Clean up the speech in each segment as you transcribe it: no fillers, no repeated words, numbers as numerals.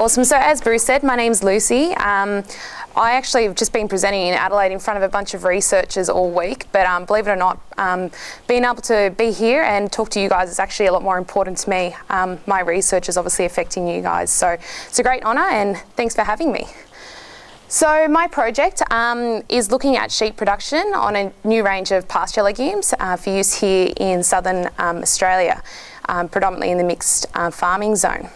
Awesome. So as Bruce said, my name's Lucy. I actually have just been presenting in Adelaide in front of a bunch of researchers all week, but believe it or not, being able to be here and talk to you guys is actually a lot more important to me. My research is obviously affecting you guys, so it's a great honour and thanks for having me. So my project is looking at sheep production on a new range of pasture legumes for use here in southern Australia, predominantly in the mixed farming zone.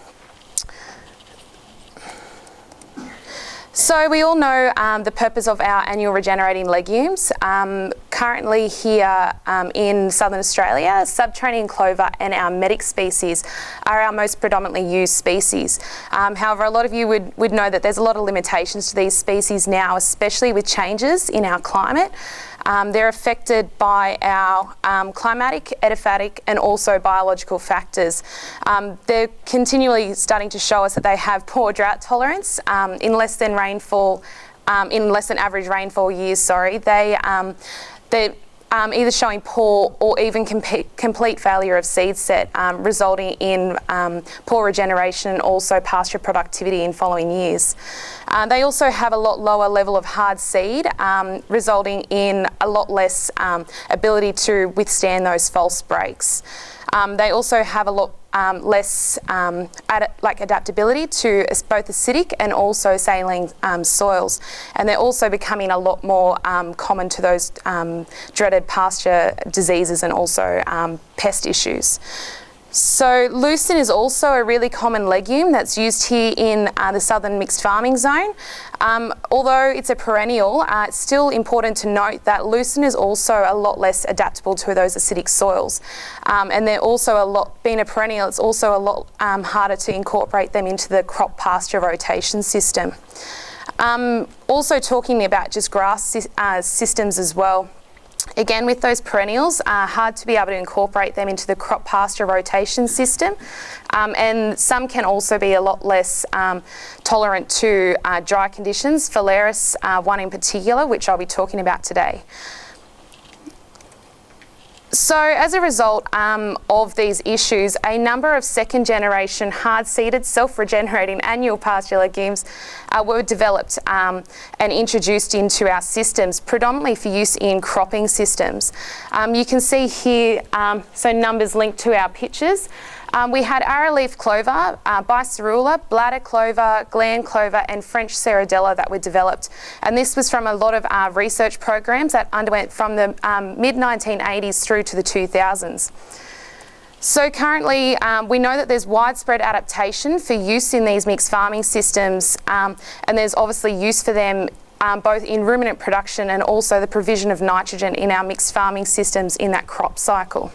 So we all know the purpose of our annual regenerating legumes. Currently here in southern Australia, subterranean clover and our medic species are our most predominantly used species. However, a lot of you would know that there's a lot of limitations to these species now, especially with changes in our climate. They're affected by our climatic, edaphatic and also biological factors. They're continually starting to show us that they have poor drought tolerance in less than average rainfall years. They're either showing poor or even complete failure of seed set, resulting in poor regeneration and also pasture productivity in following years. They also have a lot lower level of hard seed, resulting in a lot less ability to withstand those false breaks. They also have a lot less adaptability to both acidic and also saline soils, and they're also becoming a lot more common to those dreaded pasture diseases and also pest issues. So lucerne is also a really common legume that's used here in the southern mixed farming zone. Although it's a perennial, it's still important to note that lucerne is also a lot less adaptable to those acidic soils. And they're also being a perennial, it's also a lot harder to incorporate them into the crop pasture rotation system. Also talking about just grass systems as well. Again, with those perennials, hard to be able to incorporate them into the crop pasture rotation system, and some can also be a lot less tolerant to dry conditions, phalaris, one in particular, which I'll be talking about today. So as a result of these issues, a number of second generation hard-seeded, self-regenerating annual pasture legumes were developed and introduced into our systems, predominantly for use in cropping systems. You can see here, so numbers linked to our pictures. We had arrowleaf clover, Biserrula, bladder clover, gland clover and French Serradella that were developed. And this was from a lot of research programs that underwent from the mid-1980s through to the 2000s. So currently we know that there's widespread adaptation for use in these mixed farming systems, and there's obviously use for them both in ruminant production and also the provision of nitrogen in our mixed farming systems in that crop cycle.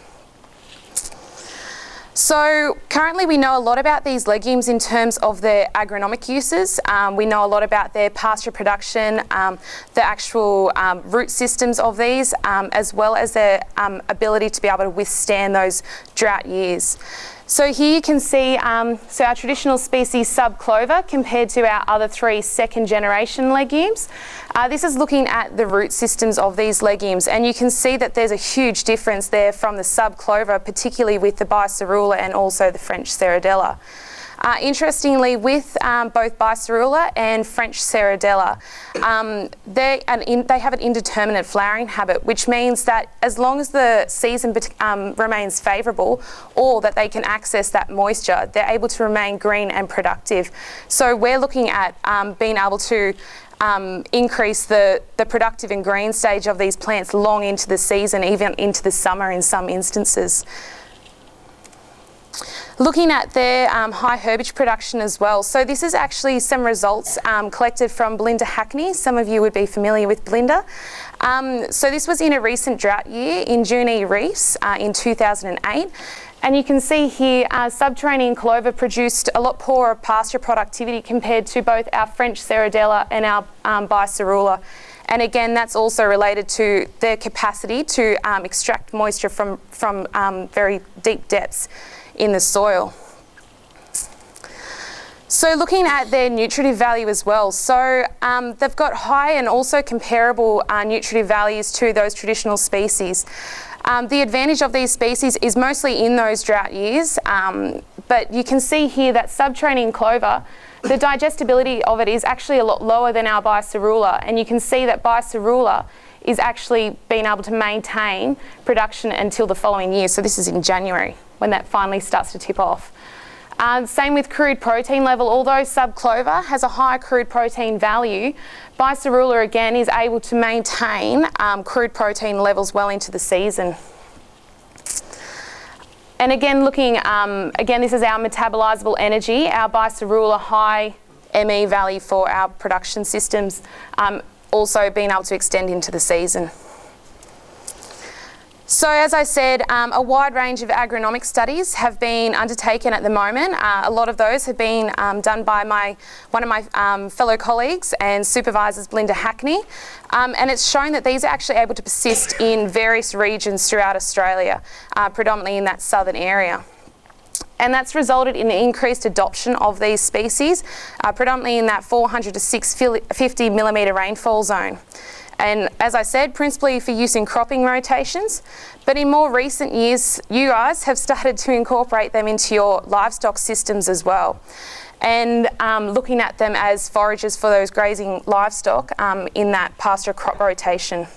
So currently we know a lot about these legumes in terms of their agronomic uses. We know a lot about their pasture production, the actual root systems of these, as well as their ability to be able to withstand those drought years. So here you can see so our traditional species sub-clover compared to our other three second generation legumes. This is looking at the root systems of these legumes, and you can see that there's a huge difference there from the sub-clover, particularly with the Biserrula and also the French Serradella. Interestingly, with both Biserrula and French Serradella, they have an indeterminate flowering habit, which means that as long as the season remains favourable or that they can access that moisture, they're able to remain green and productive. So we're looking at being able to increase the productive and green stage of these plants long into the season, even into the summer in some instances. Looking at their high herbage production as well. So this is actually some results collected from Belinda Hackney. Some of you would be familiar with Belinda. So this was in a recent drought year in Junee Reefs in 2008. And you can see here subterranean clover produced a lot poorer pasture productivity compared to both our French Serradella and our Biserrula. And again, that's also related to their capacity to extract moisture from very deep depths in the soil. So looking at their nutritive value as well. So they've got high and also comparable nutritive values to those traditional species. The advantage of these species is mostly in those drought years, but you can see here that subterranean clover the digestibility of it is actually a lot lower than our Biserrula, and you can see that Biserrula is actually being able to maintain production until the following year. So this is in January when that finally starts to tip off. Same with crude protein level. Although sub-clover has a higher crude protein value, Biserrula again is able to maintain crude protein levels well into the season. And again, looking, again, this is our metabolisable energy, our Biserrula high ME value for our production systems, also being able to extend into the season. So as I said, a wide range of agronomic studies have been undertaken at the moment. A lot of those have been done by one of my fellow colleagues and supervisors, Belinda Hackney, and it's shown that these are actually able to persist in various regions throughout Australia, predominantly in that southern area. And that's resulted in increased adoption of these species, predominantly in that 400 to 650 millimetre rainfall zone. And as I said, principally for use in cropping rotations, but in more recent years, you guys have started to incorporate them into your livestock systems as well. And looking at them as forages for those grazing livestock in that pasture crop rotation.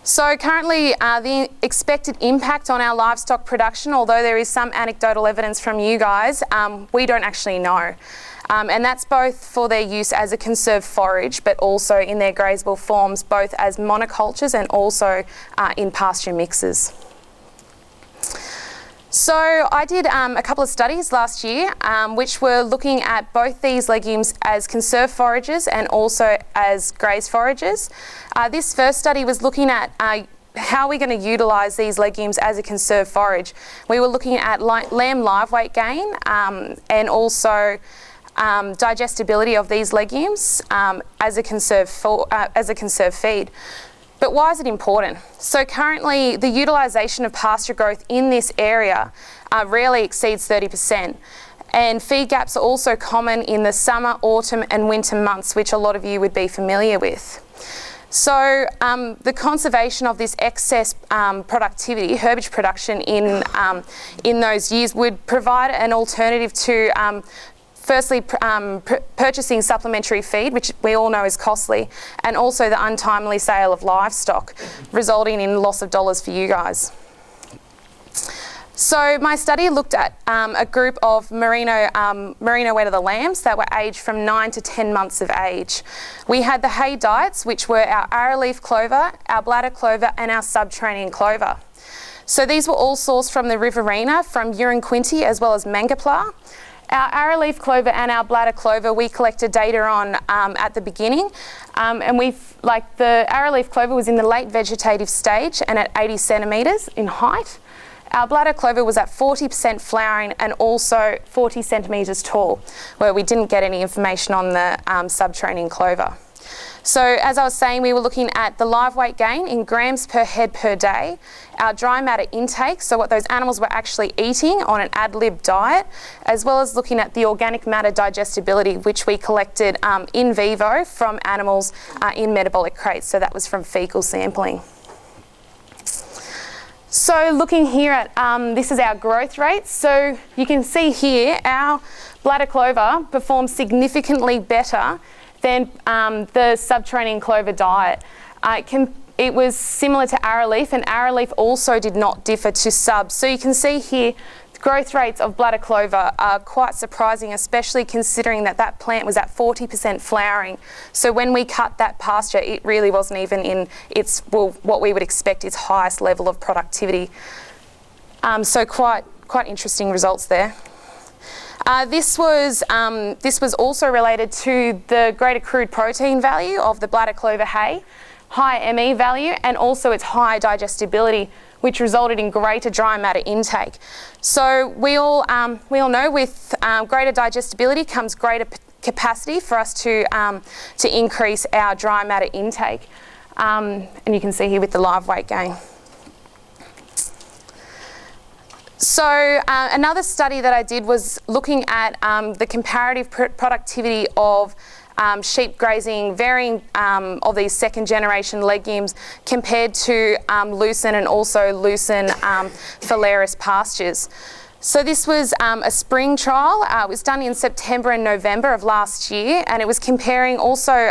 So currently the expected impact on our livestock production, although there is some anecdotal evidence from you guys, we don't actually know. And that's both for their use as a conserved forage, but also in their grazable forms, both as monocultures and also in pasture mixes. So I did a couple of studies last year, which were looking at both these legumes as conserved forages and also as graze forages. This first study was looking at how we're going to utilise these legumes as a conserved forage. We were looking at lamb live weight gain and also digestibility of these legumes as a conserved feed. But why is it important? So currently the utilisation of pasture growth in this area rarely exceeds 30%. And feed gaps are also common in the summer, autumn and winter months, which a lot of you would be familiar with. So the conservation of this excess productivity, herbage production in those years would provide an alternative to firstly, purchasing supplementary feed, which we all know is costly, and also the untimely sale of livestock, resulting in loss of dollars for you guys. So my study looked at a group of merino wether lambs that were aged from 9 to 10 months of age. We had the hay diets, which were our arrowleaf clover, our bladder clover, and our subterranean clover. So these were all sourced from the Riverina, from Uranquinty, as well as Mangapla. Our arrowleaf clover and our bladder clover we collected data on at the beginning, and the arrowleaf clover was in the late vegetative stage and at 80 centimetres in height. Our bladder clover was at 40% flowering and also 40 centimetres tall, where we didn't get any information on the subterranean clover. So as I was saying, we were looking at the live weight gain in grams per head per day, our dry matter intake, so what those animals were actually eating on an ad lib diet, as well as looking at the organic matter digestibility, which we collected in vivo from animals in metabolic crates, so that was from fecal sampling. So looking here at, this is our growth rates. So you can see here, our bladder clover performs significantly better than the subterranean clover diet. It was similar to arrowleaf, and arrowleaf also did not differ to sub. So you can see here, the growth rates of bladder clover are quite surprising, especially considering that that plant was at 40% flowering. So when we cut that pasture, it really wasn't even in its, well, what we would expect its highest level of productivity. So quite interesting results there. This was also related to the greater crude protein value of the bladder clover hay, high ME value, and also its high digestibility, which resulted in greater dry matter intake. So we all know with greater digestibility comes greater capacity for us to increase our dry matter intake, and you can see here with the live weight gain. So another study that I did was looking at the comparative productivity of sheep grazing varying of these second generation legumes compared to Lucerne and also Lucerne-phalaris pastures. So this was a spring trial. It was done in September and November of last year, and it was comparing also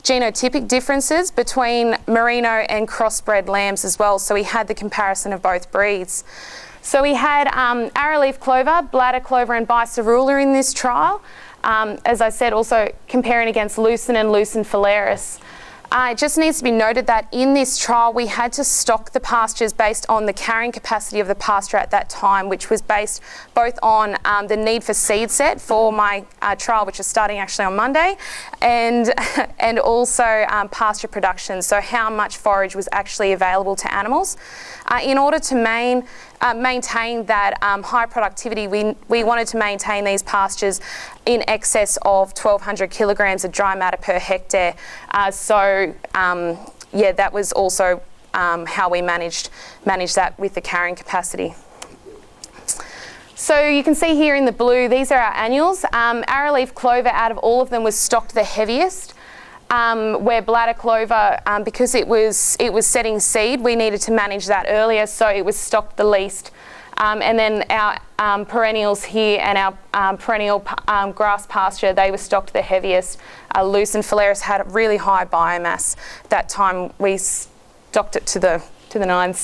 genotypic differences between merino and crossbred lambs as well. So we had the comparison of both breeds. So we had arrowleaf clover, bladder clover and Biserrula in this trial. As I said, also comparing against Lucerne and Lucerne-phalaris. It just needs to be noted that in this trial we had to stock the pastures based on the carrying capacity of the pasture at that time, which was based both on the need for seed set for my trial, which is starting actually on Monday, and also pasture production, so how much forage was actually available to animals. In order to maintain that high productivity, we wanted to maintain these pastures in excess of 1,200 kilograms of dry matter per hectare. Yeah, that was also how we managed that with the carrying capacity. So you can see here in the blue, these are our annuals. Arrowleaf clover, out of all of them, was stocked the heaviest. Where bladder clover, because it was setting seed, we needed to manage that earlier, so it was stocked the least. And then our perennials here and our perennial grass pasture, they were stocked the heaviest. Lucerne-phalaris had a really high biomass. That time we stocked it to the nines.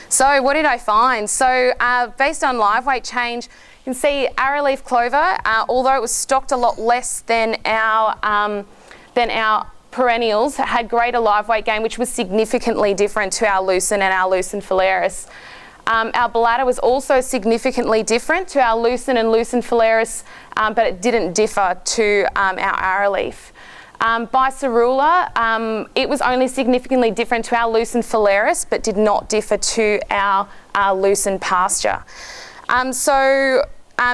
So what did I find? So based on live weight change, you can see arrowleaf clover, although it was stocked a lot less than our perennials, had greater live weight gain, which was significantly different to our Lucerne and our Lucerne-phalaris. Our bladder was also significantly different to our Lucerne and Lucerne-phalaris, but it didn't differ to our arrowleaf. Biserrula, it was only significantly different to our Lucerne-phalaris, but did not differ to our Lucerne pasture.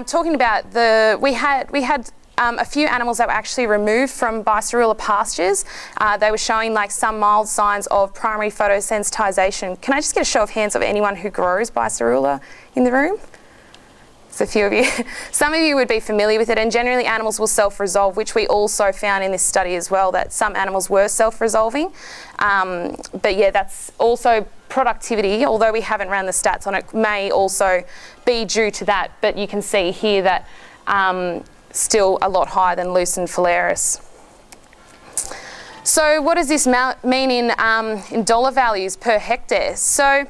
Talking about we had a few animals that were actually removed from Biserrula pastures. They were showing like some mild signs of primary photosensitization. Can I just get a show of hands of anyone who grows Biserrula in the room? There's a few of you. Some of you would be familiar with it, and generally animals will self-resolve, which we also found in this study as well, that some animals were self-resolving. But yeah, that's also productivity, although we haven't ran the stats on it, may also be due to that, but you can see here that still a lot higher than Lucerne-phalaris. So what does this mean in dollar values per hectare? So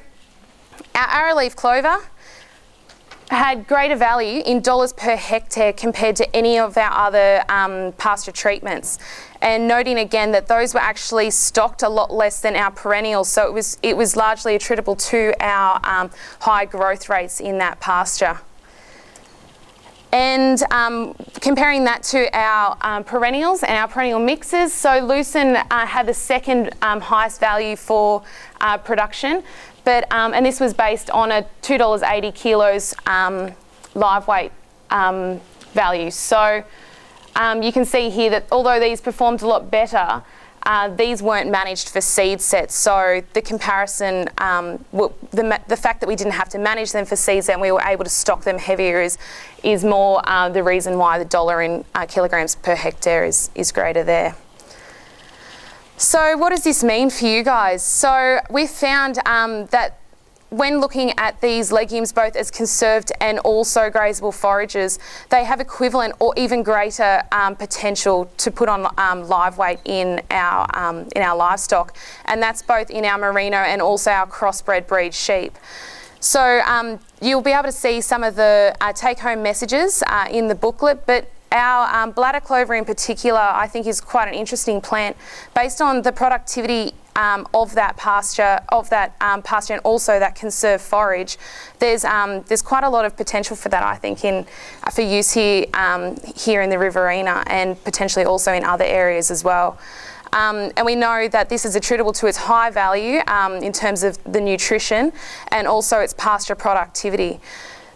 our arrowleaf clover had greater value in dollars per hectare compared to any of our other pasture treatments. And noting again that those were actually stocked a lot less than our perennials, so it was largely attributable to our high growth rates in that pasture. And comparing that to our perennials and our perennial mixes, so Lucerne had the second highest value for production, but and this was based on a $2.80 kilos live weight value. So you can see here that although these performed a lot better, these weren't managed for seed sets, so the comparison, the fact that we didn't have to manage them for seed set and we were able to stock them heavier is more the reason why the dollar in kilograms per hectare is greater there. So what does this mean for you guys? So we found that when looking at these legumes both as conserved and also grazable forages, they have equivalent or even greater potential to put on live weight in our livestock, and that's both in our merino and also our crossbred breed sheep. So you'll be able to see some of the take-home messages in the booklet, but our bladder clover in particular, I think, is quite an interesting plant based on the productivity of that pasture, and also that conserved forage. There's quite a lot of potential for that, I think, for use here in the Riverina and potentially also in other areas as well. And we know that this is attributable to its high value in terms of the nutrition and also its pasture productivity.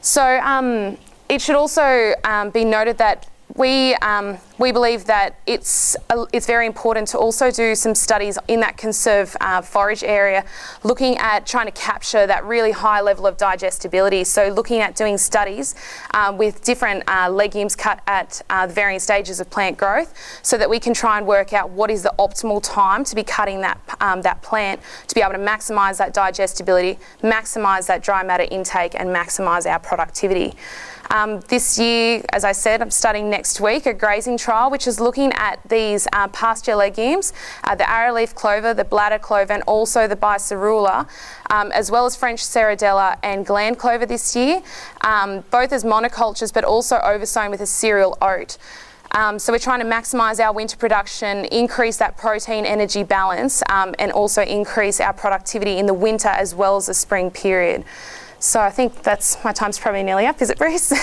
So it should also be noted that we believe that it's very important to also do some studies in that conserved forage area, looking at trying to capture that really high level of digestibility. So looking at doing studies with different legumes cut at the varying stages of plant growth, so that we can try and work out what is the optimal time to be cutting that plant to be able to maximise that digestibility, maximise that dry matter intake, and maximise our productivity. This year, as I said, I'm starting next week a grazing trial, which is looking at these pasture legumes, the arrowleaf clover, the bladder clover, and also the Biserrula, as well as French serradella and gland clover this year, both as monocultures but also oversown with a cereal oat. So we're trying to maximise our winter production, increase that protein energy balance, and also increase our productivity in the winter as well as the spring period. So I think my time's probably nearly up, is it, Bruce?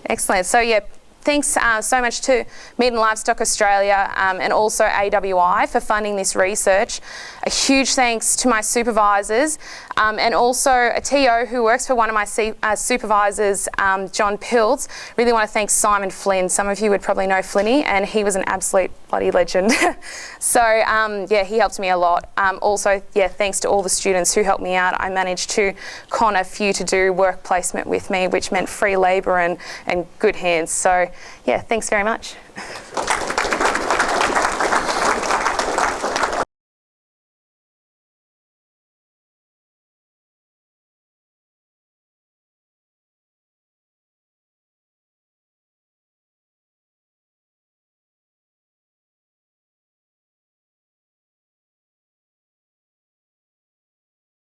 Excellent. So yeah, thanks so much to Meat and Livestock Australia and also AWI for funding this research. A huge thanks to my supervisors and also a TO who works for one of my supervisors, John Piltz. Really want to thank Simon Flynn. Some of you would probably know Flinny, and he was an absolute bloody legend. So yeah, he helped me a lot. Also, yeah, thanks to all the students who helped me out. I managed to con a few to do work placement with me, which meant free labour and good hands. So yeah, thanks very much.